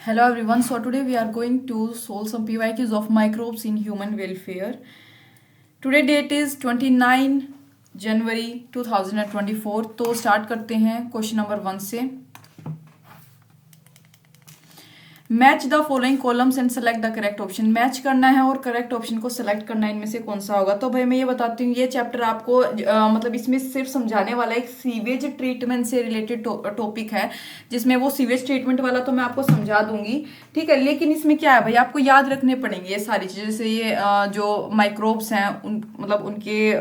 Hello everyone. So today we are going to solve some PYQs of microbes in human welfare. Today date is 29 जनवरी 2024. तो start करते हैं question number 1 से. Match the following columns and select the correct option. Match करना है और correct option को select करना है, इनमें से कौन सा होगा. तो भाई मैं ये बताती हूँ, ये चैप्टर आपको मतलब इसमें सिर्फ समझाने वाला एक सीवेज ट्रीटमेंट से रिलेटेड टॉपिक है, जिसमें वो सीवेज ट्रीटमेंट वाला तो मैं आपको समझा दूंगी, ठीक है. लेकिन इसमें क्या है भाई, आपको याद रखने पड़ेंगे ये सारी चीजें. जैसे ये जो माइक्रोब्स हैं मतलब उनके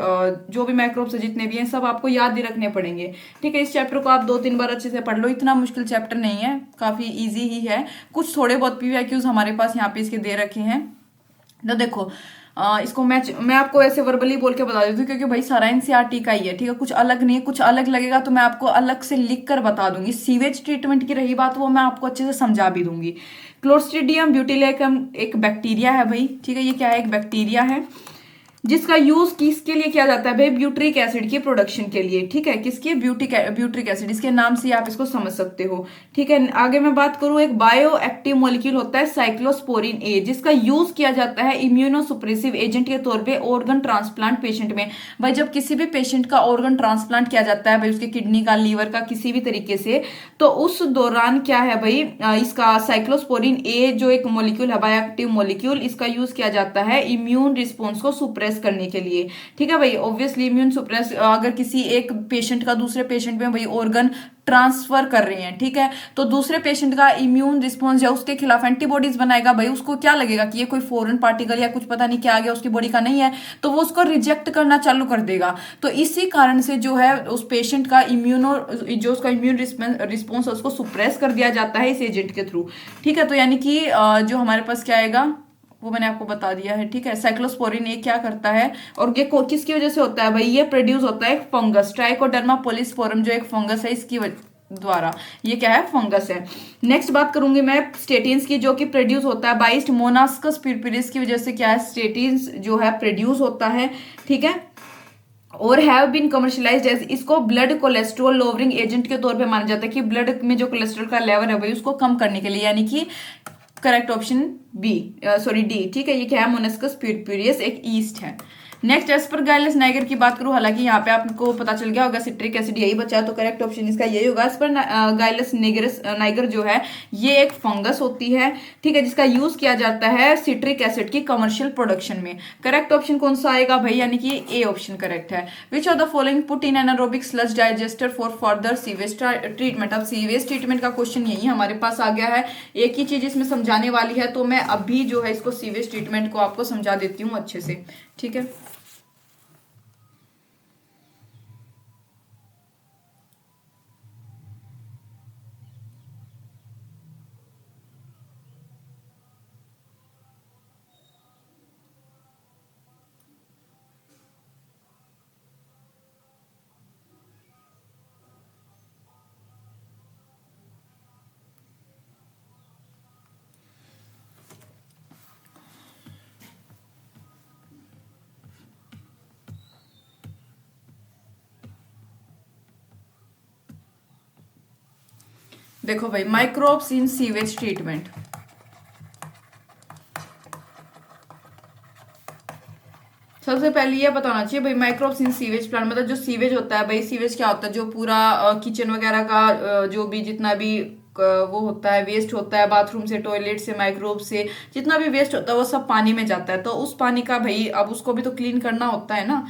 जो भी माइक्रोब्स जितने भी हैं सब आपको याद ही रखने पड़ेंगे, ठीक है. इस चैप्टर को आप 2-3 बार अच्छे से पढ़ लो, इतना मुश्किल चैप्टर नहीं है, काफी ईजी ही है. कुछ थोड़े बहुत पीवाईक्यूज हमारे पास यहाँ पे इसके दे रखे हैं. तो देखो इसको मैं आपको ऐसे वर्बली बोल के बता देती हूँ, क्योंकि भाई सारा एनसीईआरटी का ही है, ठीक है. कुछ अलग नहीं है, कुछ अलग लगेगा तो मैं आपको अलग से लिख कर बता दूंगी. सीवेज ट्रीटमेंट की रही बात, वो मैं आपको अच्छे से समझा भी दूंगी. क्लोस्ट्रीडियम ब्यूटीलेकम एक बैक्टीरिया है भाई, ठीक है. ये क्या है, एक बैक्टीरिया है जिसका यूज किसके लिए किया जाता है भाई, ब्यूट्रिक एसिड की प्रोडक्शन के लिए, ठीक है. किसके, ब्यूट्रिक एसिड, इसके नाम से आप इसको समझ सकते हो, ठीक है. आगे मैं बात करूं, एक बायो एक्टिव मॉलिक्यूल होता है साइक्लोस्पोरिन ए, जिसका यूज किया जाता है इम्यूनोसुप्रेसिव एजेंट के तौर पे ऑर्गन ट्रांसप्लांट पेशेंट में. भाई जब किसी भी पेशेंट का ऑर्गन ट्रांसप्लांट किया जाता है भाई, उसके किडनी का, लीवर का, किसी भी तरीके से, तो उस दौरान क्या है भाई, इसका साइक्लोस्पोरिन ए जो एक मॉलिक्यूल है, बायो एक्टिव मॉलिक्यूल, इसका यूज किया जाता है इम्यून रिस्पॉन्स को सुप्रेस करने के लिए, ठीक है भाई. ऑब्वियसली इम्यून सुप्रेस, अगर किसी एक पेशेंट का दूसरे पेशेंट में भाई ऑर्गन ट्रांसफर कर रहे हैं, ठीक है, तो दूसरे पेशेंट का इम्यून रिस्पॉन्स या उसके खिलाफ एंटीबॉडीज बनाएगा भाई. उसको क्या लगेगा कि ये कोई फॉरेन पार्टिकल या कुछ पता नहीं क्या आ गया, उसकी बॉडी का नहीं है, तो वो उसको रिजेक्ट करना चालू कर देगा. तो इसी कारण से जो है उस पेशेंट का जो उसका इम्यून रिस्पॉन्स है उसको सुप्रेस कर दिया जाता है इस एजेंट के थ्रू, ठीक है. तो यानी कि जो हमारे पास क्या आएगा वो मैंने आपको बता दिया है, ठीक है. साइक्लोस्पोरिन ये क्या करता है और ये किसकी वजह से होता है भाई, ये प्रोड्यूस होता है एक फंगस, ट्राइकोडर्मा पोलिस्पोरम, जो एक फंगस है, इसकी द्वारा. ये क्या है, फंगस है. नेक्स्ट बात करूंगी मैं स्टेटिन्स की, जो कि प्रोड्यूस होता है बाइस्ट मोनास्कस पिरपिरिस की वजह से क्या है, स्टेटिन्स जो है प्रोड्यूस होता है, ठीक है. और हैव बीन कमर्शियलाइज्ड एज, इसको ब्लड कोलेस्ट्रॉल लोवरिंग एजेंट के तौर पे माना जाता है, कि ब्लड में जो कोलेस्ट्रॉल का लेवल है भाई उसको कम करने के लिए, यानी कि correct option B, sorry D, ठीक है. ये क्या है, मोनास्कस पिरपिरियस एक ईस्ट है. नेक्स्ट एस्पर गाइलस नाइगर की बात करूं, हालांकि यहाँ पे आपको पता चल गया होगा सिट्रिक एसिड यही बचा, तो करेक्ट ऑप्शन इसका यही होगा. एस्पर गाइलस नाइगर जो है ये एक फंगस होती है, ठीक है, जिसका यूज किया जाता है सिट्रिक एसिड की कमर्शियल प्रोडक्शन में. करेक्ट ऑप्शन कौन सा आएगा भाई, यानी कि ए ऑप्शन करेक्ट है. Which of the following put in anaerobic sludge digester for further sewage treatment. अब सीवेज ट्रीटमेंट का क्वेश्चन यही हमारे पास आ गया है, एक ही चीज इसमें समझाने वाली है, तो मैं अभी जो है इसको सीवेज ट्रीटमेंट को आपको समझा देती हूँ अच्छे से, ठीक है. देखो भाई, माइक्रोब्स इन सीवेज ट्रीटमेंट. सबसे पहले ये बताना चाहिए भाई, माइक्रोब्स इन सीवेज प्लांट मतलब जो सीवेज होता है भाई, सीवेज क्या होता है, जो पूरा किचन वगैरह का जो भी जितना भी वो होता है, वेस्ट होता है, बाथरूम से, टॉयलेट से, माइक्रोब से, जितना भी वेस्ट होता है वो सब पानी में जाता है. तो उस पानी का भाई अब उसको भी तो क्लीन करना होता है ना.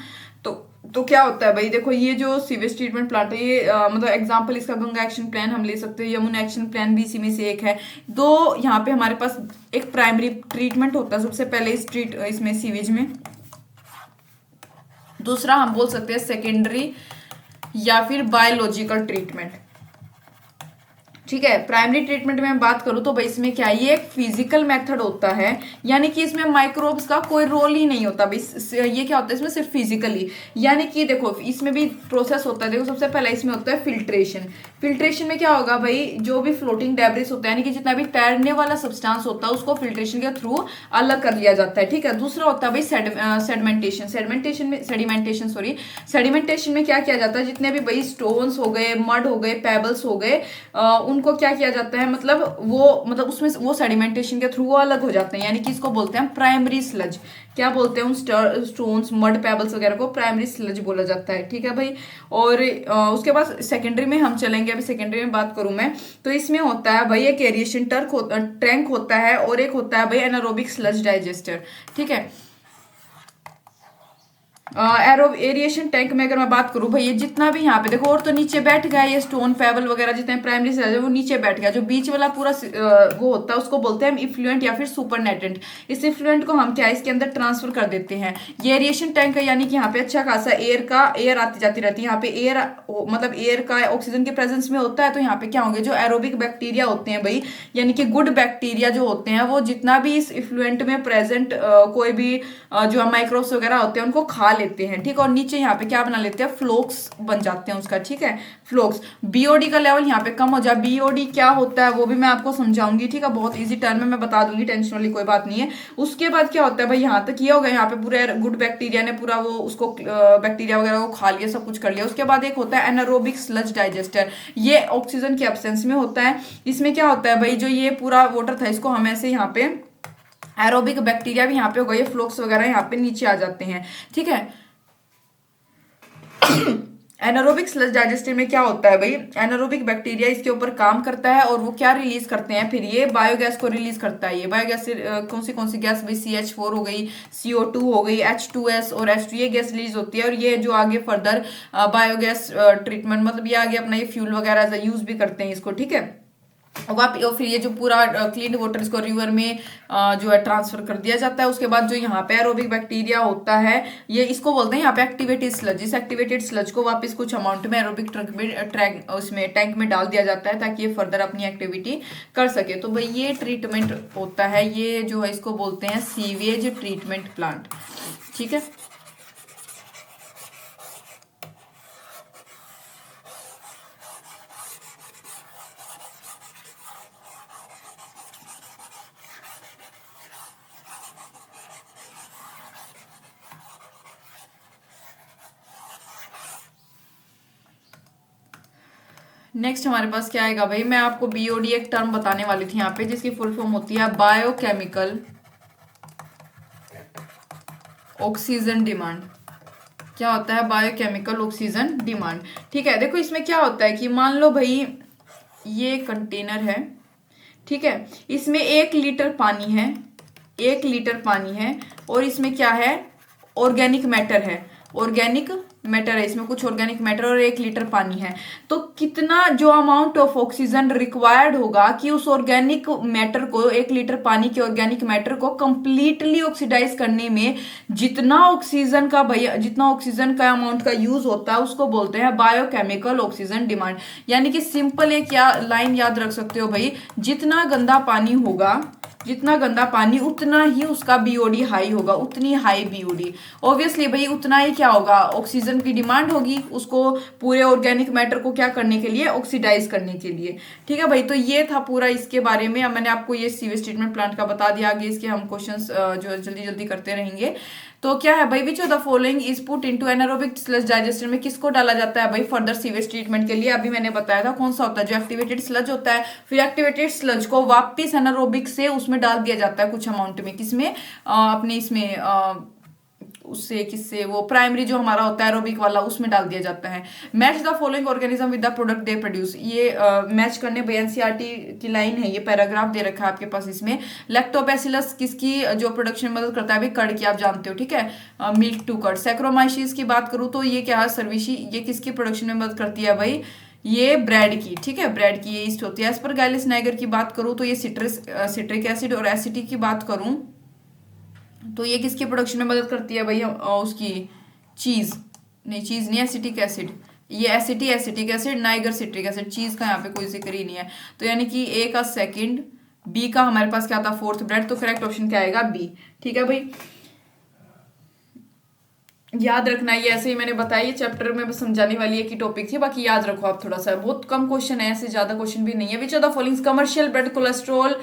तो क्या होता है भाई, देखो ये जो सीवेज ट्रीटमेंट प्लांट है, ये मतलब एग्जांपल इसका गंगा एक्शन प्लान हम ले सकते हैं, यमुना एक्शन प्लान भी इसी में से एक है. तो यहाँ पे हमारे पास एक प्राइमरी ट्रीटमेंट होता है सबसे पहले इसमें सीवेज में. दूसरा हम बोल सकते हैं सेकेंडरी या फिर बायोलॉजिकल ट्रीटमेंट, ठीक है. प्राइमरी ट्रीटमेंट में बात करूं तो भाई इसमें क्या है, ये एक फिजिकल मेथड होता है, यानी कि इसमें माइक्रोब्स का कोई रोल ही नहीं होता भाई. ये क्या होता है इसमें, सिर्फ फिजिकली, यानी कि देखो इसमें भी प्रोसेस होता है. देखो सबसे पहला इसमें होता है फिल्ट्रेशन. फिल्ट्रेशन में क्या होगा भाई, जो भी फ्लोटिंग डेब्रिस होता है, यानी कि जितना भी तैरने वाला सब्सटेंस होता है उसको फिल्ट्रेशन के थ्रू अलग कर लिया जाता है, ठीक है. दूसरा होता है भाई सेडिमेंटेशन में क्या किया जाता है, जितने भी भाई स्टोन्स हो गए, मड हो गए, पेबल्स हो गए, उनको क्या किया जाता है, मतलब वो मतलब उसमें वो सेडिमेंटेशन के थ्रू वो अलग हो जाते हैं, यानी कि इसको बोलते हैं प्राइमरी स्लज। क्या बोलते हैं, उन स्टोन्स मड पेबल्स वगैरह को प्राइमरी स्लज बोला जाता है, ठीक है भाई। और उसके बाद सेकेंडरी में हम चलेंगे, अभी सेकेंडरी में बात करूं मैं, तो इसमें होता है भाई एक एरिएशन टैंक होता है, और एक होता है भाई एनारोबिक स्लज डाइजेस्टर, ठीक है। एरो एरिएशन टैंक में अगर मैं बात करूं भाई, ये जितना भी यहाँ पे देखो, और तो नीचे बैठ गया ये स्टोन पेबल वगैरह जितने प्राइमरी सेल है वो नीचे बैठ गया, जो बीच वाला पूरा वो होता है उसको बोलते हैं हम इफ्लुएंट या फिर सुपरनेटेंट। इस इफ्लुएंट को हम क्या इसके अंदर ट्रांसफर कर देते हैं। ये एरिएशन टैंक है, यानी कि यहाँ पे अच्छा खासा एयर आती जाती रहती है, यहाँ पे एयर मतलब एयर का ऑक्सीजन के प्रेजेंस में होता है, तो यहाँ पे क्या होंगे जो एरोबिक बैक्टीरिया होते हैं भाई, यानी कि गुड बैक्टीरिया जो होते हैं, वो जितना भी इस इफ्लुएंट में प्रेजेंट कोई भी जो माइक्रोब्स वगैरह होते हैं उनको खा लेते हैं, ठीक है। और नीचे यहाँ पे क्या बना लेते हैं, फ्लोक्स बन जाते हैं उसका, ठीक है, फ्लोक्स। बीओडी का लेवल यहाँ पे कम हो जाए, बीओडी क्या होता है वो भी मैं आपको समझाऊंगी, ठीक है, बहुत इजी टर्म में मैं बता दूंगी, टेंशन वाली कोई बात नहीं है। उसके बाद क्या होता है भाई, यहाँ तक ये हो गया, यहाँ पे पूरे गुड बैक्टीरिया ने पूरा वो उसको बैक्टीरिया वगैरह को खा लिया, सब कुछ कर लिया। उसके बाद एक होता है एनारोबिक स्लज डाइजेस्टर, ये ऑक्सीजन के एब्सेंस में होता है। इसमें क्या होता है भाई, जो ये पूरा वाटर था इसको हम ऐसे यहाँ पे एरोबिक बैक्टीरिया भी यहाँ पे हो गए, फ्लोक्स वगैरह यहाँ पे नीचे आ जाते हैं, ठीक है। एनारोबिक स्लज डाइजेस्टर में क्या होता है भाई, एनारोबिक बैक्टीरिया इसके ऊपर काम करता है, और वो क्या रिलीज करते हैं, फिर ये बायोगैस को रिलीज करता है। ये बायोगैस से कौन सी गैस भाई, CH4 हो गई, CO2 हो गई, H2S और H2, ये गैस रिलीज होती है। और ये जो आगे फर्दर बायोगैस ट्रीटमेंट, मतलब ये आगे अपना ये फ्यूल वगैरह यूज भी करते हैं इसको, ठीक है। और फिर ये जो पूरा क्लीन वाटर इसको रिवर में जो है ट्रांसफर कर दिया जाता है। उसके बाद जो यहाँ पे एरोबिक बैक्टीरिया होता है, ये इसको बोलते हैं यहाँ पे एक्टिवेटेड स्लज। इस एक्टिवेटेड स्लज को वापस कुछ अमाउंट में एरोबिक उसमें टैंक में डाल दिया जाता है, ताकि ये फर्दर अपनी एक्टिविटी कर सके। तो भाई ये ट्रीटमेंट होता है, ये जो है इसको बोलते हैं सीवेज ट्रीटमेंट प्लांट, ठीक है। नेक्स्ट हमारे पास क्या आएगा भाई, मैं आपको बीओडी एक टर्म बताने वाली थी यहाँ पे, जिसकी फुल फॉर्म होती है बायोकेमिकल ऑक्सीजन डिमांड। क्या होता है, बायोकेमिकल ऑक्सीजन डिमांड, ठीक है। देखो इसमें क्या होता है कि मान लो भाई ये कंटेनर है, ठीक है, इसमें 1 लीटर पानी है, 1 लीटर पानी है, और इसमें क्या है, ऑर्गेनिक मैटर है, ऑर्गेनिक मैटर है, इसमें कुछ ऑर्गेनिक मैटर, और 1 लीटर पानी है। तो कितना जो अमाउंट ऑफ ऑक्सीजन रिक्वायर्ड होगा कि उस ऑर्गेनिक मैटर को, 1 लीटर पानी के ऑर्गेनिक मैटर को कंप्लीटली ऑक्सीडाइज करने में जितना ऑक्सीजन का अमाउंट का यूज होता है, उसको बोलते हैं बायोकेमिकल ऑक्सीजन डिमांड। यानी कि सिंपल एक लाइन याद रख सकते हो भाई, जितना गंदा पानी उतना ही उसका बीओडी हाई होगा, उतनी हाई बीओडी। ऑब्वियसली भाई उतना ही क्या होगा, ऑक्सीजन की डिमांड होगी उसको पूरे ऑर्गेनिक मैटर को क्या करने के लिए, ऑक्सीडाइज करने के लिए, ठीक है भाई। तो ये था पूरा इसके बारे में। अब मैंने आपको ये सीवेज ट्रीटमेंट प्लांट का बता दिया, आगे इसके हम क्वेश्चंस जो जल्दी जल्दी करते रहेंगे। तो क्या है भाई, which of the following is put into anaerobic sludge digester में किसको डाला जाता है भाई फर्दर सीवेज ट्रीटमेंट के लिए। अभी मैंने बताया था कौन सा होता है, जो एक्टिवेटेड स्लज होता है। फिर एक्टिवेटेड स्लज को वापिस एनारोबिक से उसमें डाल दिया जाता है कुछ अमाउंट में, किसमें, अपने इसमें उससे किससे, वो प्राइमरी जो हमारा होता है एरोबिक वाला, उसमें डाल दिया जाता है। Match the following organism with the product they produce, ये मैच करने भाई एनसीईआरटी की लाइन है, ये पैराग्राफ दे रखा है आपके पास। इसमें लैक्टोबैसिलस किसकी जो प्रोडक्शन में मदद करता है भाई, कर्ड की, आप जानते हो, ठीक है, मिल्क टू कर्ड। सैक्रोमाइसिस की बात करूं तो ये क्या है, सर्विशी, ये किसकी प्रोडक्शन में मदद करती है भाई, ये ब्रेड की, ठीक है, ब्रेड की ये ईस्ट होती है। एस्परगैलिस नाइगर की बात करूं तो ये सिट्रिक एसिड और एसिटिक की बात करूं तो ये किसके प्रोडक्शन में मदद करती है भाई, उसकी चीज नहीं, एसिटिक एसिड, ये acetic acid, Niger citric acid, चीज का यहाँ पे कोई जिक्र ही नहीं है। तो यानी कि ए का सेकंड, बी का हमारे पास क्या था, फोर्थ ब्रेड। तो करेक्ट ऑप्शन क्या आएगा, बी, ठीक है भाई। याद रखना, ये ऐसे ही मैंने बताया, ये चैप्टर में बस समझाने वाली एक ही टॉपिक थी, बाकी याद रखो आप थोड़ा सा, बहुत कम क्वेश्चन है, ऐसे ज्यादा क्वेश्चन भी नहीं है। Which of the following commercial blood cholesterol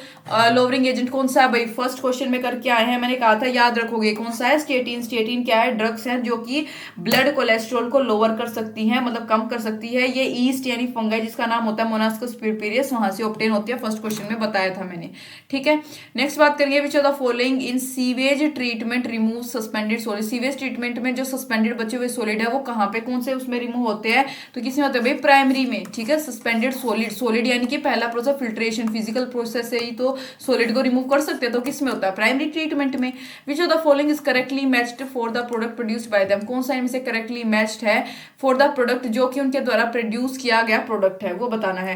lowering agent कौन सा है भाई, फर्स्ट क्वेश्चन में करके आए हैं, मैंने कहा था याद रखोगे कौन सा है, स्टेटिन। स्टेटिन क्या है, ड्रग्स हैं जो कि ब्लड कोलेस्ट्रॉल को लोअर कर सकती हैं, मतलब कम कर सकती है। ये ईस्ट यानी फंगाई जिसका नाम होता है मोनास्कस पिरपिरियस, वहां से ऑब्टेन होती है, फर्स्ट क्वेश्चन में बताया था मैंने, ठीक है। नेक्स्ट बात करेंगे, which of the following in sewage treatment remove suspended solid. Sewage treatment में जो सस्पेंडेड बचे हुए सॉलिड है वो कहाँ पे, कौन से उसमें रिमूव होते हैं, तो किसमें होते हैं भाई, प्राइमरी में, ठीक है। सस्पेंडेड सॉलिड, सॉलिड यानी कि पहला प्रोसेस फिल्ट्रेशन, फिजिकल प्रोसेस से ही तो सॉलिड को रिमूव कर सकते हैं, तो किसमें होता है, प्राइमरी ट्रीटमेंट में। Which of the following is correctly matched for the product produced by them. कौन सा इनमें से करेक्टली मैच्ड है फॉर द प्रोडक्ट, जो कि उनके द्वारा प्रोड्यूस किया गया प्रोडक्ट है, वो बताना है।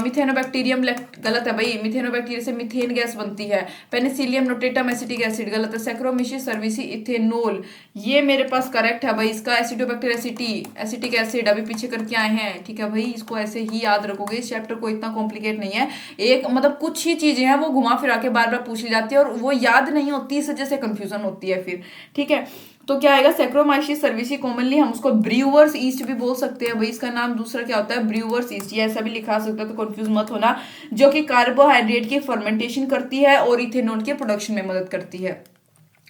मिथेनोबैक्टीरियम गलत है भाई, मिथेनोबैक्टीरिया से मीथेन गैस बनती है। पेनिसिलियम नोटेटम एसिटिक एसिड गलत है। सैक्रोमिशिस सर्विसी इथेनॉल, ये मेरे पास करेक्ट है भाई, इसका एसिडोबैक्टीरिया एसिटिक एसिड अभी पीछे करके आए हैं, ठीक है भाई, इसको ऐसे ही याद रखोगे, इस चैप्टर को इतना कॉम्प्लिकेट नहीं है, एक मतलब कुछ ही चीजें हैं वो घुमा फिरा के बार बार पूछ ली जाती है और वो याद नहीं होती, इस वजह से कंफ्यूजन होती है फिर, ठीक है। तो क्या आएगा, सैक्रोमाइसिस सर्विसी, कॉमनली हम उसको ब्रूअर्स ईस्ट भी बोल सकते हैं भाई, इसका नाम दूसरा क्या होता है, ब्रूअर्स ईस्ट, ये ऐसा भी लिखा सकता है, तो कंफ्यूज मत होना, जो कि कार्बोहाइड्रेट की फर्मेंटेशन करती है और इथेनॉल के प्रोडक्शन में मदद करती है।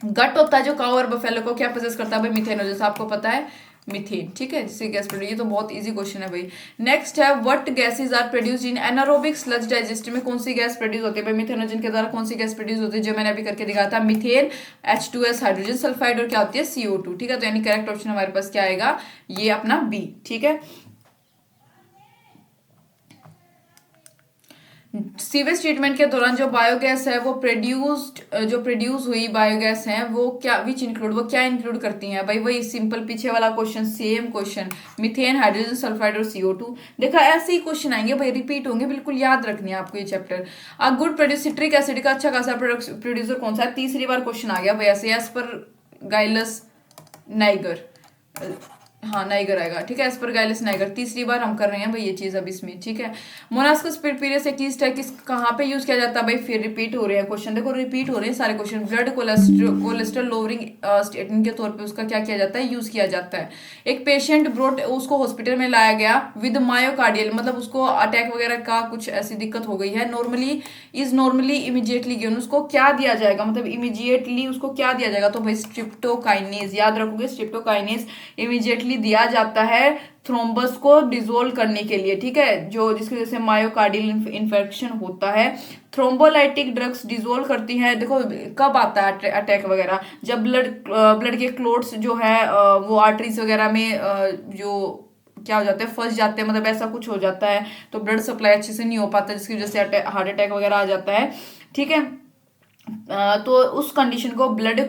गट होता है जो काऊ और बफेलो को क्या प्रोसेस करता है भाई, मिथेनॉल, जैसा आपको पता है मीथेन, ठीक है, जिससे गैस प्रोड्यूस, ये तो बहुत इजी क्वेश्चन है भाई। नेक्स्ट है, what gases are produced in anaerobic sludge digest में, कौन सी गैस प्रोड्यूस होती है भाई, मिथेनोजन के द्वारा कौन सी गैस प्रोड्यूस होती है, जो मैंने अभी करके दिखाया था, मीथेन, H2S हाइड्रोजन सल्फाइड, और क्या होती है, CO2, ठीक है। तो यानी करेक्ट ऑप्शन हमारे पास क्या आएगा, ये अपना बी, ठीक है। सीवेज ट्रीटमेंट के दौरान जो बायोगैस है वो प्रोड्यूस हुई बायोगैस है वो क्या, विच इंक्लूड, वो क्या इंक्लूड करती हैं भाई, वही सिंपल पीछे वाला question, same question, methane, hydrogen sulphide और CO2। देखा, ऐसे ही क्वेश्चन आएंगे भाई, रिपीट होंगे, बिल्कुल याद रखनी है आपको ये chapter. A good produce, citric acid का अच्छा खासा प्रोड्यूसर कौन सा है, तीसरी बार क्वेश्चन आ गया भाई ऐसे, एज पर गाइलस नाइगर, हाँ नाइगर आएगा, ठीक है, एस्परगाइलस नाइगर, तीसरी बार हम कर रहे हैं भाई ये चीज अब इसमें, ठीक है। मोनास्कस पिरपिरियस एक ईस्ट है, किस कहाँ पे यूज किया जाता है भाई, फिर रिपीट हो रहे हैं क्वेश्चन, देखो रिपीट हो रहे हैं सारे question. Blood cholesterol lowering statin के तौर पे उसका क्या किया जाता है, यूज किया जाता है। एक पेशेंट ब्रोट, उसको हॉस्पिटल में लाया गया विद मायोकार्डियल, मतलब उसको अटैक वगैरह का कुछ ऐसी दिक्कत हो गई है, नॉर्मली इमीडिएटली गिवन, उसको क्या दिया जाएगा, मतलब इमीडिएटली उसको क्या दिया जाएगा, तो भाई स्ट्रिप्टोकाइनेज, याद रखोगे, स्ट्रिप्टोकाइनेज इमीडिएटली दिया जाता है थ्रोम्बस को डिसोल्व करने के लिए, ठीक है, जो जिसकी वजह से मायोकार्डियल इन्फेक्शन होता है। थ्रोम्बोलाइटिक ड्रग्स डिसोल्व करती हैं, देखो कब आता है अटैक वगैरह, जब ब्लड के क्लोट्स जो है वो आर्टरीज वगैरह में जो क्या हो जाते हैं, फंस जाते हैं, मतलब ऐसा कुछ हो जाता है, तो ब्लड सप्लाई अच्छे से नहीं हो पाता, जिसकी वजह से हार्ट अटैक वगैरह आ जाता है, ठीक है। तो उस कंडीशन को ब्लड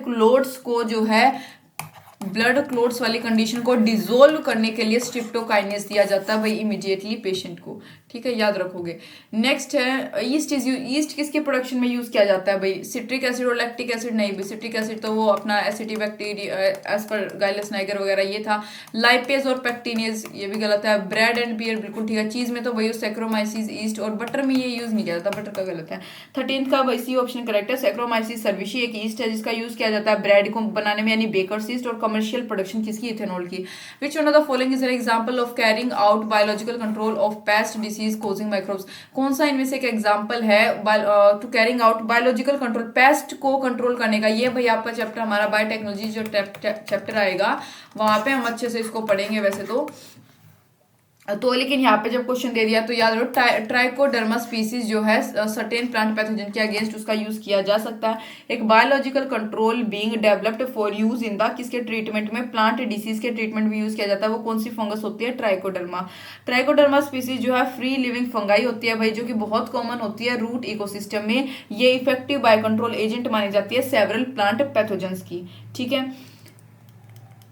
क्लोट्स वाली कंडीशन को डिसोल्व करने के लिए स्ट्रिप्टोकाइनेस दिया जाता है भाई इमीडिएटली पेशेंट को, ठीक है, याद रखोगे। नेक्स्ट है, ईस्ट किसके प्रोडक्शन में यूज किया जाता है भाई, सिट्रिक एसिड और लैक्टिक एसिड नहीं भाई, सिट्रिक एसिड तो वो अपना एसिटिबैक्टीरिया एस्परगाइलस नाइगर वगैरह ये था। लाइपेज और पैक्टिनेज ये भी गलत है। ब्रेड एंड बियर बिल्कुल ठीक है। चीज में तो भाई सैक्रोमाइसिस ईस्ट, और बटर में ये यूज नहीं किया जाता, बटर का गलत है। 13th का भाई सी ऑप्शन करेक्ट है, सैक्रोमाइसिस सर्विसी एक ईस्ट है जिसका यूज किया जाता है ब्रेड को बनाने में, यानी बेकर्स ईस्ट, और कमर्शियल प्रोडक्शन किसकी, इथेनॉल की। Which one of the following is an example of carrying out biological control of pest disease causing microbes. कौन सा इनमें से एक एग्जांपल है to carrying out biological control, pest को कंट्रोल करने का। ये भाई आपका चैप्टर हमारा बायोटेक्नोलॉजी जो चैप्टर आएगा वहां पे हम अच्छे से इसको पढ़ेंगे वैसे तो लेकिन यहाँ पे जब क्वेश्चन दे दिया तो याद रखो, ट्राइकोडर्मा स्पीसीज जो है सर्टेन प्लांट पैथोजन के अगेंस्ट उसका यूज किया जा सकता है। एक biological control being developed for use in the किसके ट्रीटमेंट में, प्लांट डिसीज के ट्रीटमेंट में यूज किया जाता है। वो कौन सी फंगस होती है, ट्राइकोडर्मा स्पीसीज जो है फ्री लिविंग फंगाई होती है भाई, जो कि बहुत कॉमन होती है रूट इकोसिस्टम में। ये इफेक्टिव बायो कंट्रोल एजेंट मानी जाती है सेवरल प्लांट पैथोजेंस की, ठीक है।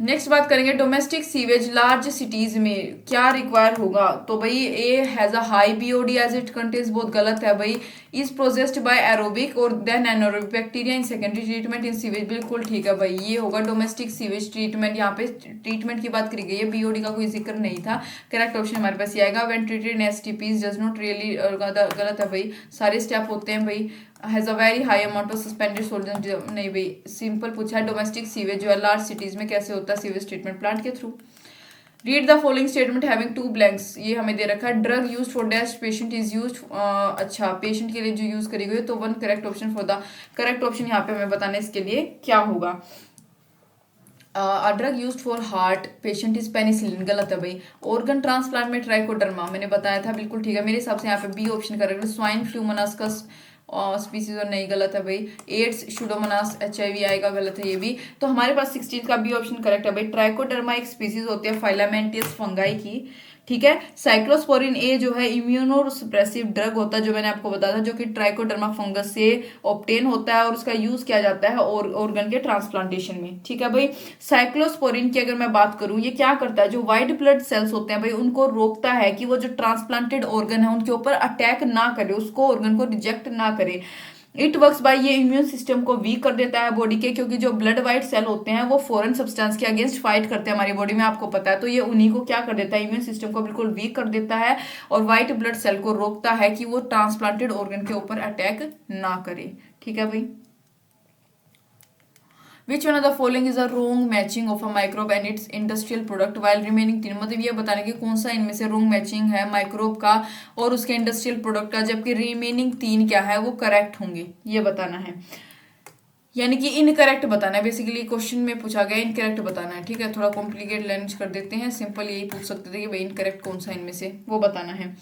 नेक्स्ट बात करेंगे डोमेस्टिक सीवेज लार्ज सिटीज में क्या रिक्वायर होगा, तो भाई A has a high BOD as it contains, बहुत गलत है भाई। इज प्रोसेस्ड बाय एरोबिक और then anaerobic bacteria in secondary treatment in sewage, बिल्कुल ठीक है भाई, ये होगा डोमेस्टिक सीवेज ट्रीटमेंट। यहाँ पे ट्रीटमेंट की बात करी गई है, बीओडी का कोई जिक्र नहीं था। करेक्ट ऑप्शन हमारे पास ये आएगा। When treated in STPs does not really, गलत है भाई, सारे स्टेप होते हैं भाई has a very high amount of suspended solution, नहीं भाई सिंपल पूछा है। डोमेस्टिक सीवेज जो है लार्ज सिटीज में कैसे होता है, सीवेज ट्रीटमेंट प्लांट के through. Read the following statement having 2 blanks, ये हमें दे रखा है। Drug use for dash patient is use, अच्छा पेशेंट के लिए जो यूज करी गई, तो 1 correct option for the correct option यहाँ पे हमें बताना है इसके लिए क्या होगा। Drug use for heart patient is penicillin, गलत है भाई। ऑर्गन ट्रांसप्लांट में ट्राइकोडर्मा मैंने बताया था, बिल्कुल ठीक है मेरे हिसाब से यहाँ पे B option correct. Swine flu मनास्कस स्पीसीज और नहीं, गलत है भाई। एड्स शुडोमोनास HIV आएगा, गलत है ये भी। तो हमारे पास 16 का बी ऑप्शन करेक्ट है भाई। ट्राइकोडर्मा एक स्पीसीज होती है फाइलामेंटियस फंगाई की, ठीक है। साइक्लोस्पोरिन ए जो है इम्यूनोसप्रेसिव ड्रग होता है, जो मैंने आपको बताया था, जो कि ट्राइकोडर्मा फंगस से ऑब्टेन होता है और उसका यूज किया जाता है और ऑर्गन के ट्रांसप्लांटेशन में, ठीक है भाई। साइक्लोस्पोरिन की अगर मैं बात करूं, ये क्या करता है, जो व्हाइट ब्लड सेल्स होते हैं भाई उनको रोकता है कि वो जो ट्रांसप्लांटेड ऑर्गन है उनके ऊपर अटैक ना करे, उसको ऑर्गन को रिजेक्ट ना करे। इट वर्क्स बाय, ये इम्यून सिस्टम को वीक कर देता है बॉडी के, क्योंकि जो ब्लड व्हाइट सेल होते हैं वो फॉरेन सब्सटेंस के अगेंस्ट फाइट करते हैं हमारी बॉडी में, आपको पता है। तो ये उन्हीं को क्या कर देता है, इम्यून सिस्टम को बिल्कुल वीक कर देता है और व्हाइट ब्लड सेल को रोकता है कि वो ट्रांसप्लांटेड ऑर्गन के ऊपर अटैक ना करे, ठीक है भाई। विच one of the following is a wrong matching of a microbe and it's industrial product while remaining 3, मतलब ये बताने की कौन सा इनमें से रोंग मैचिंग है माइक्रोब का और उसके इंडस्ट्रियल प्रोडक्ट का, जबकि रिमेनिंग 3 क्या है वो करेक्ट होंगे, ये बताना है। यानी कि इनकरेक्ट बताना है, बेसिकली क्वेश्चन में पूछा गया इनकरेक्ट बताना है, ठीक है। थोड़ा कॉम्प्लिकेट लैंग्वेज कर देते हैं, सिंपल यही पूछ सकते थे कि भाई इनकरेक्ट कौन सा इनमें से, वो बताना है।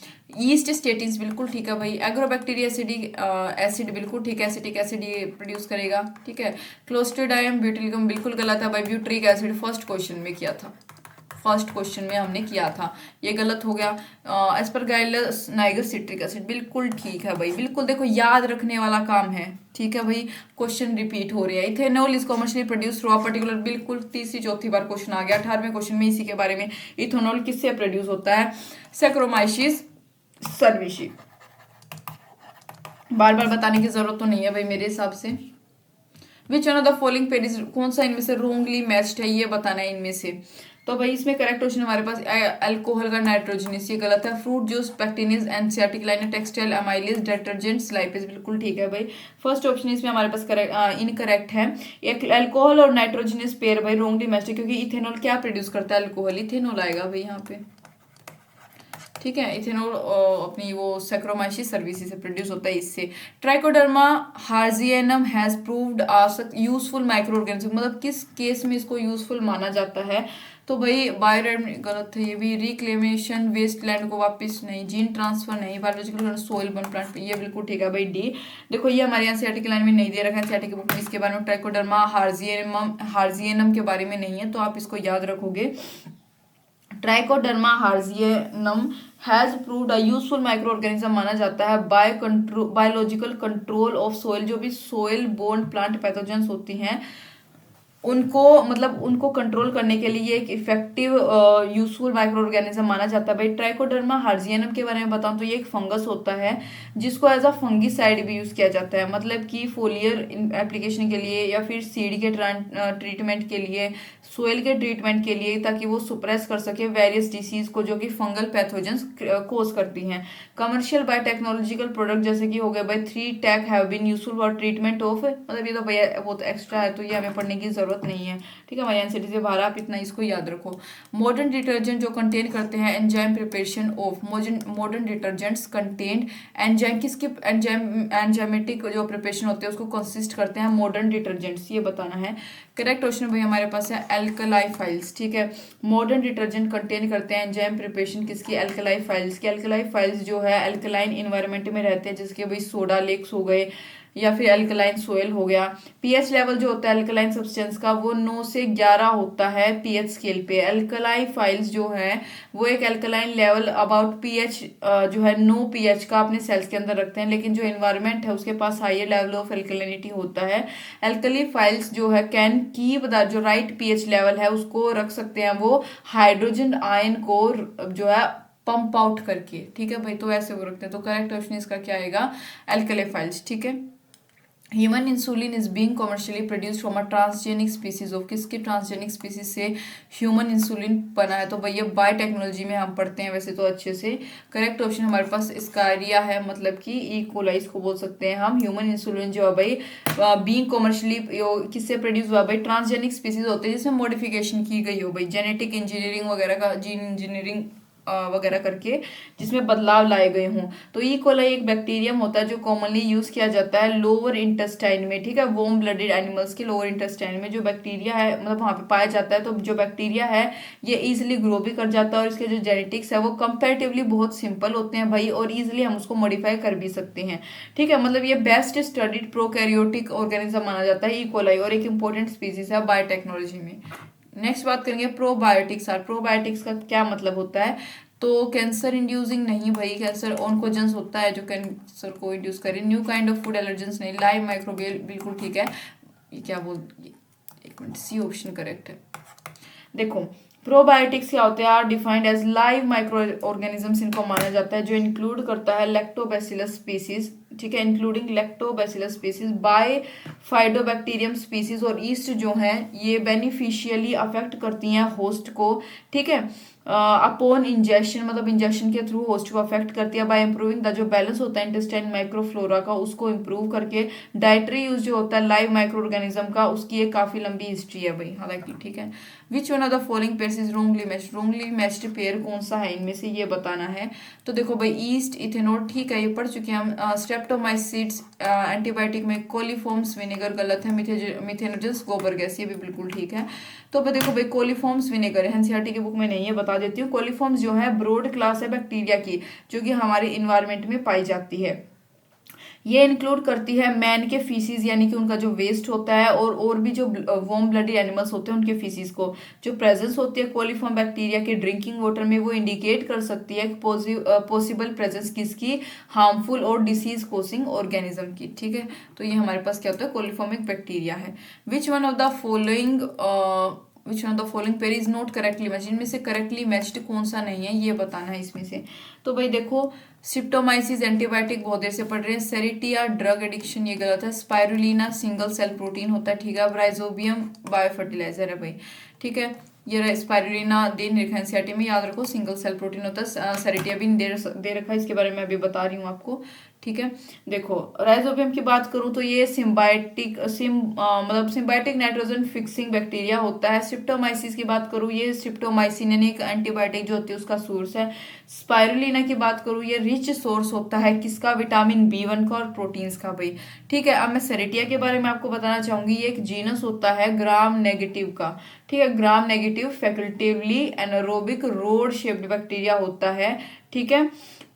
ईस्ट स्टेटिस बिल्कुल ठीक है भाई। एग्रोबैक्टीरिया एसिडिक एसिड बिल्कुल ठीक है, एसिटिक एसिड ये प्रोड्यूस करेगा, ठीक है। क्लोस्ट्रिडियम ब्यूटिलिकम बिल्कुल गलत है भाई। ब्यूट्रिक एसिड फर्स्ट क्वेश्चन में किया था, फर्स्ट क्वेश्चन में हमने किया था, ये गलत हो गया। एस्परगाइलस नाइगर सिट्रिक एसिड बिल्कुल ठीक है भाई, बिल्कुल देखो याद रखने वाला काम है, ठीक है भाई। क्वेश्चन रिपीट हो रहे हैं। Ethanol is commercially produce through a particular, बिल्कुल तीसरी चौथी बार क्वेश्चन आ गया। 18वें क्वेश्चन में इसी के बारे में, इथेनॉल किससे प्रोड्यूस होता है, सैक्रोमाइसिस सर्विसी। बार बार बताने की जरूरत तो नहीं है भाई मेरे हिसाब से। विच one of the following Paris, कौन सा इनमें से रोंगली मैच्ड है, ये बताना है इनमें से। तो भाई इसमें करेक्ट क्वेश्चन हमारे पास अल्कोहल का नाइट्रोजनिस, ये गलत है। फ्रूट जूस पैक्टिनिस एनसीआरटिक लाइन टेक्सटाइल अमाइलिस डिटर्जेंट्स लाइपेस बिल्कुल ठीक है भाई। फर्स्ट ऑप्शन इसमें हमारे पास करेक्ट इनकरेक्ट है। एक अल्कोहल और नाइट्रोजनिस पेयर भाई रोंगली मैच्ड है, क्योंकि इथेनॉल क्या प्रोड्यूस करता है, अल्कोहल, इथेनॉल आएगा भाई यहाँ पे, ठीक है। इथेनॉल अपनी वो सैक्रोमाइसिस सर्विसी से प्रोड्यूस होता है इससे। Trichoderma harzianum has proved useful microorganism, मतलब किस केस में इसको यूजफुल माना जाता है, तो भाई बायोरेड गलत है ये भी। रिक्लेमेशन वेस्ट लैंड को वापस नहीं, जीन ट्रांसफर नहीं, बायोलॉजिकल सोइल बन प्लांट, ये बिल्कुल ठीक है भाई डी। देखो ये हमारे यहाँ एनसीईआरटी लाइन में नहीं दे रखा है, एनसीईआरटी बुक में इसके बारे में ट्राइकोडर्मा हार्जियनम के बारे में नहीं है, तो आप इसको याद रखोगे। Trichoderma harzianum has proved a useful microorganism माना जाता है। बायोलॉजिकल कंट्रोल ऑफ सोइल, जो भी सोइल बोर्न प्लांट पैथोजेंस होती हैं उनको, मतलब उनको कंट्रोल करने के लिए एक इफेक्टिव यूजफुल माइक्रो ऑर्गेनिज्म माना जाता है भाई। ट्राइकोडर्मा हार्जियनम के बारे में बताऊं तो ये एक फंगस होता है जिसको एज अ फंगीसाइड भी यूज किया जाता है, मतलब कि फोलियर एप्लीकेशन के लिए या फिर सीड के ट्रीटमेंट के लिए, सोयल के ट्रीटमेंट के लिए, ताकि वो सुप्रेस कर सके वेरियस डिसीज को जो कि फंगल पैथोजेंस कोज करती हैं। कमर्शियल बायोटेक्नोलॉजिकल प्रोडक्ट जैसे कि हो गए भाई 3 टैक have been useful for treatment of, मतलब ये तो भैया बहुत एक्स्ट्रा है तो ये हमें पढ़ने की जरूरत नहीं है, ठीक है। हमारे एनसीटी से बाहर, आप इतना इसको याद रखो। मॉडर्न डिटर्जेंट जो कंटेन करते हैं enzyme preparation of, modern detergents contain enzyme, किसके एंजाइमेटिक जो प्रिपरेशन होते हैं उसको कंसिस्ट करते हैं मॉडर्न डिटर्जेंट्स, ये बताना है। करेक्ट क्वेश्चन भाई हमारे पास है एल्कलाई फाइल्स, ठीक है। मॉडर्न डिटर्जेंट कंटेन करते हैं एंजाइम प्रिपरेशन किसकी, एल्कलाई फाइल्स की। एल्कलाई फाइल्स जो है एल्कलाइन इन्वायरमेंट में रहते हैं, जैसे कि भाई सोडा लेक्स हो गए या फिर अल्कलाइन सोयल हो गया। पीएच लेवल जो होता है अल्कलाइन सब्सटेंस का वो 9 से 11 होता है पीएच स्केल पे। अल्कलाई फाइल्स जो है वो एक अल्कलाइन लेवल अबाउट पीएच जो है 9 पीएच का अपने सेल्स के अंदर रखते हैं, लेकिन जो एनवायरनमेंट है उसके पास हायर लेवल ऑफ अल्कलिनिटी होता है। अल्कली फाइल्स जो है कैन कीप द जो राइट पीएच लेवल है उसको रख सकते हैं वो हाइड्रोजन आयन को जो है पंप आउट करके, ठीक है भाई, तो ऐसे वो रखते हैं। तो करेक्ट ऑप्शन इसका क्या आएगा, एल्कली फाइल्स, ठीक है। Human insulin is being commercially produced from a transgenic species of, किसकी ट्रांसजेनिक स्पीसीज से ह्यूमन इंसुलिन बना है? तो भैया बायोटेक्नोलॉजी में हम पढ़ते हैं वैसे तो अच्छे से। करेक्ट ऑप्शन हमारे पास स्कारिया है, मतलब कि ई कोलाई इसको बोल सकते हैं हम। ह्यूमन इंसुलिन जो है भाई बीइंग कमर्शियली किससे प्रोड्यूस हुआ भाई? ट्रांसजेनिक स्पीसीज होते हैं जिसमें मॉडिफिकेशन की गई हो भाई, जेनेटिक इंजीनियरिंग वगैरह का, जीन इंजीनियरिंग वगैरह करके जिसमें बदलाव लाए गए हों। तो ई कोलाई एक बैक्टीरियम होता है जो कॉमनली यूज किया जाता है लोअर इंटेस्टाइन में, ठीक है, वोम ब्लडेड एनिमल्स के लोअर इंटेस्टाइन में जो बैक्टीरिया है, मतलब वहां पे पाया जाता है। तो जो बैक्टीरिया है ये इजिली ग्रो भी कर जाता है और इसके जो जेनेटिक्स है वो कंपेरेटिवली बहुत सिंपल होते हैं भाई, और इजिली हम उसको मॉडिफाई कर भी सकते हैं, ठीक है। मतलब ये बेस्ट स्टडीड प्रोकैरियोटिक ऑर्गेनिज्म माना जाता है ई कोलाई, और एक इंपॉर्टेंट स्पीसीज है बायोटेक्नोलॉजी में। नेक्स्ट बात करेंगे प्रोबायोटिक्स। प्रोबायोटिक्स का क्या मतलब होता है? तो कैंसर इंड्यूसिंग नहीं भाई, कैंसर ऑन्कोजेंस होता है जो कैंसर को इंड्यूस करे। New kind of food allergens नहीं। लाइव माइक्रोबियल बिल्कुल ठीक है। ये क्या एक मिनट, सी ऑप्शन करेक्ट है। देखो प्रोबायोटिक्स क्या होते हैं? Are defined as live micro organisms, इनको माना जाता है जो इंक्लूड करता है लैक्टोबैसिलस स्पीसीज, ठीक है, including Lactobacillus species, Bifidobacterium species और ईस्ट जो है ये बेनिफिशियली अफेक्ट करती हैं होस्ट को, ठीक है, अपॉन इंजेक्शन, मतलब इंजेक्शन के थ्रू होस्ट को अफेक्ट करती है। बाय इंप्रूविंग द जो बैलेंस होता है इंटेस्टाइन माइक्रोफ्लोरा का उसको इंप्रूव करके। डाइटरी यूज जो होता है लाइव माइक्रो ऑर्गेनिज्म का उसकी एक काफी लंबी हिस्ट्री है भाई, हालांकि, ठीक है। Which one of the following pairs is wrongly matched? Wrongly matched pair कौन सा है इनमें से, ये बताना है। तो देखो भाई ईस्ट इथेनॉल, ठीक है, ये पढ़ चुके हैं हम। स्ट्रेप्टोमाइसिड्स एंटीबायोटिक में कोलिफॉर्म्स विनेगर गलत है। मिथेनोजन्स गोबर गैस, ये भी बिल्कुल ठीक है। तो देखो भाई कोलिफॉर्म्स विनेगर है, एनसीईआरटी की बुक में नहीं है, बता देती हूँ। कोलिफॉर्म्स जो है ब्रॉड क्लास है बैक्टीरिया की जो कि हमारे इन्वायरमेंट में पाई जाती है। ये इंक्लूड करती है मैन के फीसिस यानी कि उनका जो वेस्ट होता है, और भी जो वॉर्म ब्लडी एनिमल्स होते हैं उनके फीसिस को। जो प्रेजेंस होती है कोलिफॉर्म बैक्टीरिया के ड्रिंकिंग वाटर में वो इंडिकेट कर सकती है पॉसिबल प्रेजेंस किसकी? हार्मफुल और डिसीज कोसिंग ऑर्गेनिज्म की, ठीक है। तो ये हमारे पास क्या होता है? कोलिफॉर्मिक बैक्टीरिया है। Which one of the following pair is not correctly matched? इनमें से करेक्टली मैच्ड कौन सा नहीं है ये बताना है इसमें से। तो भाई देखो सिप्टोमाइसिस एंटीबायोटिक बहुत देर से पढ़ रहे हैं। सेरिटिया ड्रग एडिक्शन, ये गलत है। स्पाइरुलिना सिंगल सेल प्रोटीन होता है, ठीक है। अब राइजोबियम बायोफर्टिलाइजर है भाई, ठीक है। ये स्पाइरुलिना दे रखा है एनसीईआरटी में, याद रखो सिंगल सेल प्रोटीन होता है। सेरिटिया भी दे रखा है, इसके बारे में अभी बता रही हूँ आपको, ठीक है। देखो राइजोबियम की बात करूं तो ये मतलब सिम्बायोटिक नाइट्रोजन फिक्सिंग बैक्टीरिया होता है। सिप्टोमाइसिस की बात करूं ये सिप्टोमाइसिन यानी एक एंटीबायोटिक जो होती है उसका सोर्स है। स्पाइरुलिना की बात करूं ये रिच सोर्स होता है किसका? विटामिन B1 का और प्रोटीन्स का भाई, ठीक है। अब मैं सेरेटिया के बारे में आपको बताना चाहूंगी। ये एक जीनस होता है ग्राम नेगेटिव का, ठीक है। Gram negative facultatively anaerobic rod shaped bacteria होता है, ठीक है।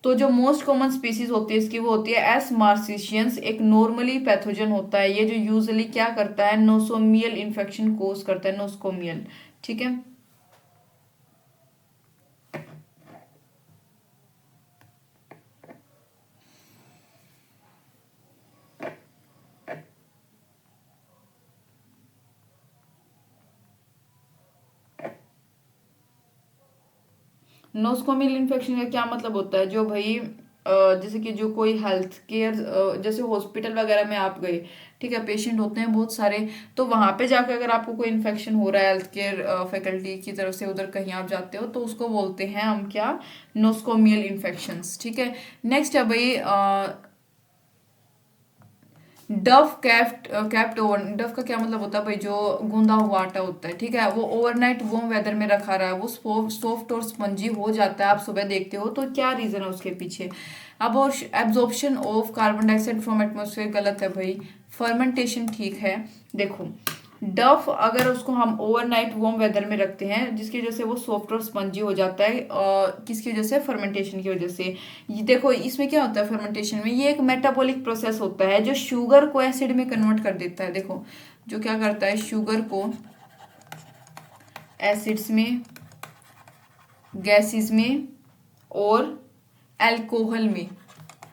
तो जो मोस्ट कॉमन स्पीसीज होती है इसकी वो होती है एस मार्सिशियंस, एक नॉर्मली पैथोजन होता है ये जो यूजुअली क्या करता है? नोसोमियल इन्फेक्शन कोज करता है, नोस्कोमियल, ठीक है। नोस्कोमियल इन्फेक्शन का क्या मतलब होता है? जो भाई जैसे कि जो कोई हेल्थ केयर जैसे हॉस्पिटल वगैरह में आप गए, ठीक है, पेशेंट होते हैं बहुत सारे, तो वहां पे जाकर अगर आपको कोई इन्फेक्शन हो रहा है हेल्थ केयर फैकल्टी की तरफ से, उधर कहीं आप जाते हो तो उसको बोलते हैं हम क्या? नोस्कोमियल इन्फेक्शंस, ठीक है। नेक्स्ट है भाई डफ कैप्ट ओवर। डफ का क्या मतलब होता है भाई? जो गूंदा हुआ आटा होता है, ठीक है, वो ओवरनाइट वार्म वेदर में रखा रहा है, वो सॉफ्ट और स्पंजी हो जाता है, आप सुबह देखते हो। तो क्या रीजन है उसके पीछे? अब absorption of carbon dioxide from atmosphere गलत है भाई। फर्मेंटेशन ठीक है। देखो डफ अगर उसको हम ओवरनाइट वार्म वेदर में रखते हैं जिसकी वजह से वो सॉफ्ट और स्पंजी हो जाता है, किसकी वजह से? फर्मेंटेशन की वजह से। ये देखो इसमें क्या होता है फर्मेंटेशन में? ये एक मेटाबॉलिक प्रोसेस होता है जो शुगर को एसिड में कन्वर्ट कर देता है। देखो जो क्या करता है, शुगर को एसिड्स में, गैसेस में और एल्कोहल में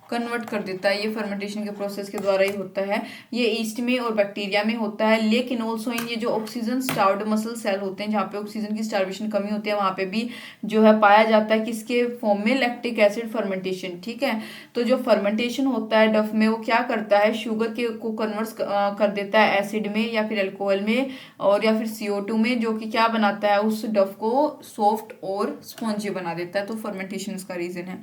कन्वर्ट कर देता है। ये फर्मेंटेशन के प्रोसेस के द्वारा ही होता है। ये ईस्ट में और बैक्टीरिया में होता है, लेकिन ऑल्सो इन ये जो ऑक्सीजन स्टार्व्ड मसल सेल होते हैं, जहाँ पे ऑक्सीजन की स्टार्वेशन कमी होती है, वहाँ पे भी जो है पाया जाता है किसके फॉर्म में, लैक्टिक एसिड फर्मेंटेशन। ठीक है, तो जो फर्मेंटेशन होता है डफ में, वो क्या करता है, शुगर के को कन्वर्ट कर देता है एसिड में या फिर अल्कोहल में और या फिर CO2 में, जो कि क्या बनाता है, उस डफ को सॉफ्ट और स्पॉन्जी बना देता है। तो फर्मेंटेशन इसका रीजन है।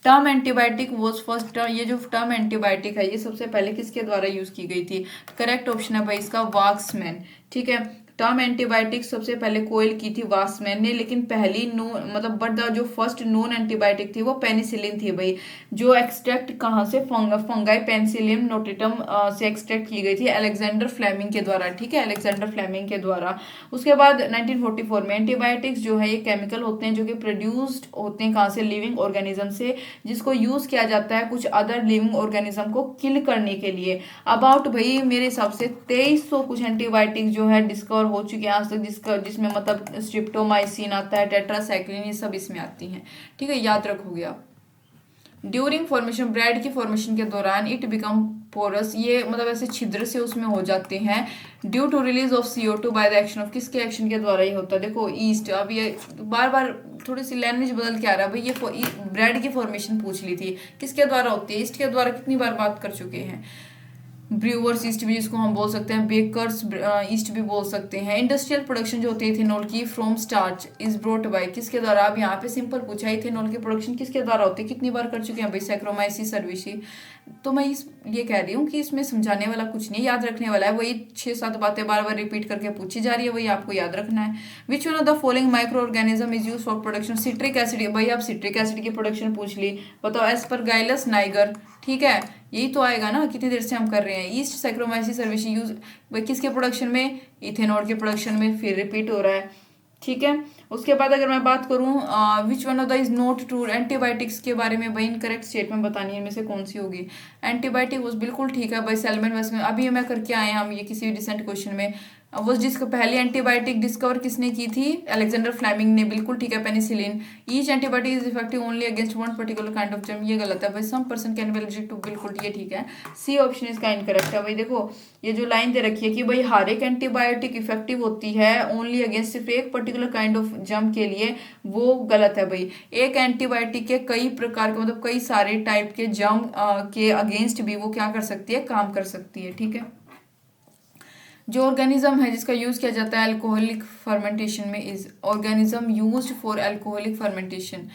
Term antibiotic was first term, ये जो टर्म एंटीबायोटिक है ये सबसे पहले किसके द्वारा यूज की गई थी? करेक्ट ऑप्शन है भाई इसका वाक्समैन। ठीक है, टर्म एंटीबायोटिक सबसे पहले कोयल की थी वाक्समैन ने, लेकिन पहली मतलब बट द जो फर्स्ट नोन एंटीबायोटिक थी वो पेनिसिलिन थी भाई, जो एक्सट्रैक्ट कहाँ से, फंगाई पेनिसिलियम नोटेटम से एक्सट्रैक्ट की गई थी अलेक्जेंडर फ्लेमिंग के द्वारा। ठीक है, अलेक्जेंडर फ्लेमिंग के द्वारा। उसके बाद 1944 में एंटीबायोटिक्स जो है ये केमिकल होते हैं जो कि प्रोड्यूस्ड होते हैं कहाँ से, लिविंग ऑर्गेनिज्म से, जिसको यूज किया जाता है कुछ अदर लिविंग ऑर्गेनिज्म को किल करने के लिए। अबाउट भाई मेरे हिसाब से 2300 कुछ एंटीबायोटिक जो है डिस्कवर हो चुके हैं आज तक, जिसमें मतलब स्ट्रिप्टोमाइसिन आता है, टेट्रासाइक्लिन, ये सब इसमें आती हैं। ठीक है, याद रखोगे आप। ड्यूरिंग फॉर्मेशन, ब्रेड की फॉर्मेशन के दौरान इट बिकम पोरस, ये मतलब ऐसे छिद्र से उसमें हो जाते हैं, due to release of CO2 by the action of, किसके एक्शन के द्वारा ही होता है? देखो ईस्ट, अब ये बार बार थोड़ी सी लैंग्वेज बदल के आ रहा है भाई। ये ब्रेड की फॉर्मेशन पूछ ली थी, किसके द्वारा होती है? ईस्ट के द्वारा कितनी बार बात कर चुके हैं। ब्रूअर्स ईस्ट भी जिसको हम बोल सकते हैं, बेकर्स ईस्ट भी बोल सकते हैं। इंडस्ट्रियल प्रोडक्शन जो होती है इथेनॉल की from starch is brought by, किसके द्वारा? अब यहाँ पे सिंपल पूछा है, इथेनॉल की प्रोडक्शन किसके द्वारा होती है, कितनी बार कर चुके हैं भाई, सैक्रोमाइसिस सर्विसी। तो मैं ये कह रही हूँ कि इसमें समझाने वाला कुछ नहीं, याद रखने वाला है। वही 6-7 बातें बार बार रिपीट करके पूछी जा रही है, वही आपको याद रखना है। Which one of the following micro organism is use for production citric acid, भाई आप सिट्रिक एसिड की प्रोडक्शन पूछ ली, बताओ। एस्परगाइलस नाइगर। ठीक है, यही तो आएगा ना, कितनी देर से हम कर रहे हैं। ईस्ट सैक्रोमाइसिस सर्विसी यूज भाई किसके प्रोडक्शन में, इथेनॉल के प्रोडक्शन में, फिर रिपीट हो रहा है। ठीक है, उसके बाद अगर मैं बात करूं विच one of the is not true, antibiotics के बारे में भाई इनकरेक्ट स्टेटमेंट बतानी है, इनमें से कौन सी होगी? एंटीबायोटिक वो बिल्कुल ठीक है भाई, सैल्मन वेस्मन अभी मैं करके आए हैं हम ये किसी भी डिसेंट क्वेश्चन में। वो जिसको पहली एंटीबायोटिक डिस्कवर किसने की थी? अलेक्जेंडर फ्लेमिंग ने, बिल्कुल ठीक है, penicillin. Each antibiotic is effective only against one particular kind of germ, ये गलत है भाई। Some person can be allergic to, बिल्कुल ये ठीक है। सी ऑप्शन इसका इनकरेक्ट है भाई। देखो ये जो लाइन दे रखी है कि भाई हर एक एंटीबायोटिक इफेक्टिव होती है ओनली अगेंस्ट सिर्फ एक पर्टिकुलर काइंड ऑफ जर्म के लिए, वो गलत है भाई। एक एंटीबायोटिक के कई प्रकार के मतलब कई सारे टाइप के जर्म के अगेंस्ट भी वो क्या कर सकती है, काम कर सकती है। ठीक है, जो ऑर्गेनिज्म है जिसका यूज किया जाता है अल्कोहलिक फर्मेंटेशन में, is organism used for alcoholic fermentation,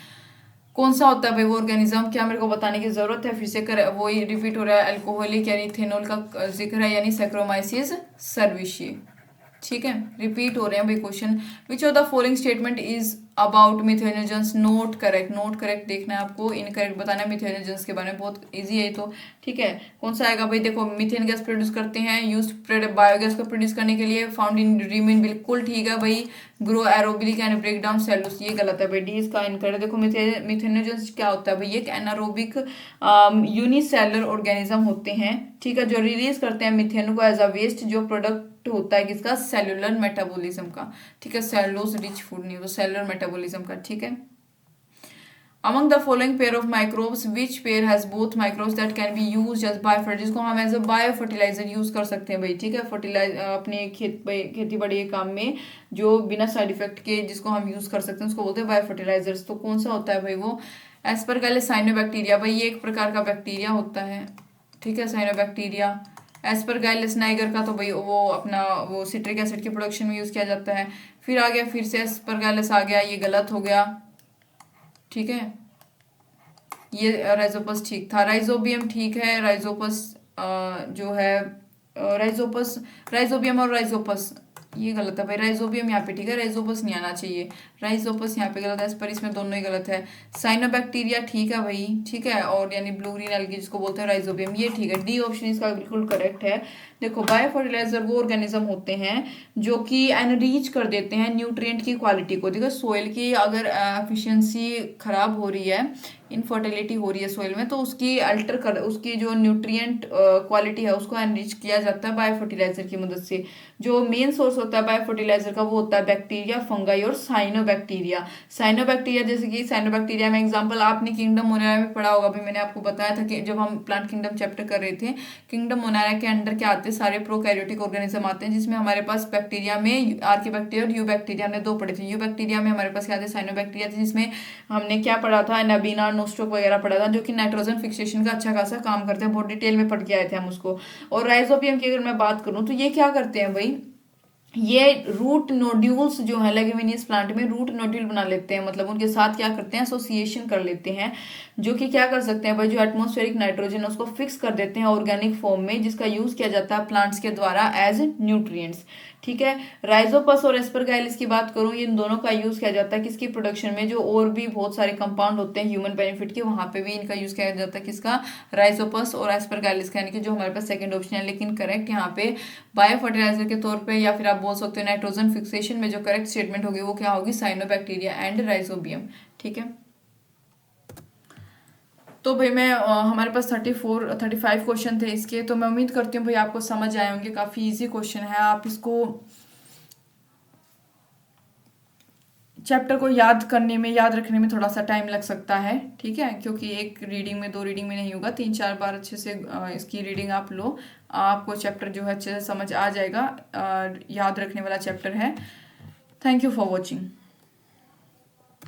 कौन सा होता है भाई वो ऑर्गेनिज्म? क्या मेरे को बताने की जरूरत है? फिर से कर वो ही रिपीट हो रहा है, अल्कोहलिक यानी इथेनॉल का जिक्र है, यानी सैक्रोमाइसिस सर्विसी। ठीक है, रिपीट हो रहे हैं भाई question. Which of the following statement is about methanogens note correct, note correct देखना है आपको, इनकरेक्ट बताना है मिथेनोजेंस के बारे में, बहुत इजी है तो। ठीक है, कौन सा आएगा भाई? देखो मीथेन गैस प्रोड्यूस करते हैं, यूज बायोगैस को प्रोड्यूस करने के लिए, फाउंड इन रीमिन, बिल्कुल ठीक है भाई। Grow aerobic and break down cellulose, ये गलत है भाई, डी इसका इनकरेक्ट। देखो मिथेनोजेंस क्या होता है भाई? एक एनारोबिक यूनिसेलुलर ऑर्गेनिज्म होते हैं, ठीक है, जो रिलीज करते हैं मिथेन को एज अ वेस्ट, जो प्रोडक्ट होता है किसका? सेलुलर मेटाबॉलिज्म का। ठीक है, सेलुलोज रिच फूड नहीं हो तो सेलुलर मेटाबॉलिज्म का। ठीक है, among the following pair of microbes which pair has both microbes that can be used as biofertilizer, जिसको हम as a bio fertilizer use कर सकते हैं भाई। ठीक है, अपने खेती बाड़ी के काम में जो बिना साइड इफेक्ट के जिसको हम यूज कर सकते हैं उसको बोलते हैं बायो फर्टिलाइजर्स। तो कौन सा होता है भाई वो? एस्परगैलस साइनोबैक्टीरिया, भाई ये एक प्रकार का बैक्टीरिया होता है। ठीक है, साइनोबैक्टीरिया। एस्परगाइलस नाइगर का तो भाई वो अपना वो सिट्रिक एसिड के प्रोडक्शन में यूज किया जाता है। फिर आ गया, फिर से एस्परगाइलस आ गया, ये गलत हो गया। ठीक है, ये राइजोपस ठीक था, राइजोबियम ठीक है, राइजोपस जो है राइजोपस, राइजोबियम और राइजोपस ये गलत है भाई। राइजोबियम यहाँ पे ठीक है, राइजोपस नहीं आना चाहिए, राइजोपस यहाँ पे गलत है, पर इसमें दोनों ही गलत है। साइनोबैक्टीरिया ठीक है भाई, ठीक है, और यानी ब्लू ग्रीन एल्गी जिसको बोलते हैं राइजोबियम, ये ठीक है, डी ऑप्शन इसका बिल्कुल करेक्ट है। देखो बायो फर्टिलाइजर वो ऑर्गेनिज्म होते हैं जो कि एनरीच कर देते हैं न्यूट्रिएंट की क्वालिटी को। देखो सोइल की अगर एफिशिएंसी खराब हो रही है इनफर्टिलिटी हो रही है सोइल में, तो उसकी अल्टर कर उसकी जो न्यूट्रिएंट क्वालिटी है उसको एनरिच किया जाता है बायो फर्टिलाइजर की मदद से। जो मेन सोर्स होता है बायो फर्टिलाइजर का वो होता है बैक्टीरिया, फंगाई और साइनोबैक्टीरिया। साइनोबैक्टीरिया जैसे कि साइनोबैक्टीरिया में एग्जांपल आपने किंगडम मोनारा में पढ़ा होगा, अभी मैंने आपको बताया था कि जब हम प्लांट किंगडम चैप्टर कर रहे थे, किंगडम मोनारा के अंडर क्या आते हैं, सारे प्रोकैरियोटिक ऑर्गेनिज्म आते हैं, जिसमें हमारे पास बैक्टीरिया में आर्कियोबैक्टीरिया और यूबैक्टीरिया, हमने दो पढ़े थे। यूबैक्टीरिया में हमारे पास क्या थे, साइनोबैक्टीरिया थे, जिसमें हमने क्या पढ़ा था, नबीना नोस्टोक वगैरह पढ़ा था, जो कि नाइट्रोजन फिक्सेशन का अच्छा खासा काम करते हैं, बहुत डिटेल में पढ़ के आए थे हम उसको। और राइजोबियम की अगर मैं बात करूं तो ये क्या करते हैं भाई, ये रूट नोड्यूल्स जो है लेग्यूमिनियस प्लांट में रूट नोड्यूल बना लेते हैं, मतलब उनके साथ क्या करते हैं, एसोसिएशन कर लेते हैं, जो कि क्या कर सकते हैं भाई, जो एटमॉस्फेरिक नाइट्रोजन उसको फिक्स कर देते हैं ऑर्गेनिक फॉर्म में, जिसका यूज किया जाता है प्लांट्स के द्वारा एज न्यूट्रिएंट्स। ठीक है। राइजोपस और एस्परगाइलिस की बात करूं, इन दोनों का यूज किया जाता है किसकी प्रोडक्शन में, जो और भी बहुत सारे कंपाउंड होते हैं ह्यूमन बेनिफिट के, वहां पे भी इनका यूज किया जाता है, किसका, राइजोपस और एस्परगाइलिस का, यानी कि जो हमारे पास सेकंड ऑप्शन है। लेकिन करेक्ट यहाँ पे बायो फर्टिलाइजर के तौर पे, या फिर आप बोल सकते हो नाइट्रोजन फिक्सेशन में जो करेक्ट स्टेटमेंट होगी वो क्या होगी, साइनोबैक्टीरिया एंड राइजोबियम। ठीक है। तो भाई मैं हमारे पास 35 क्वेश्चन थे इसके, तो मैं उम्मीद करती हूँ भाई आपको समझ आए होंगे। काफ़ी इजी क्वेश्चन है, आप इसको चैप्टर को याद करने में, याद रखने में थोड़ा सा टाइम लग सकता है। ठीक है, क्योंकि एक रीडिंग में, दो रीडिंग में नहीं होगा, 3-4 बार अच्छे से इसकी रीडिंग आप लो, आपको चैप्टर जो है अच्छे से समझ आ जाएगा। याद रखने वाला चैप्टर है। Thank you for watching.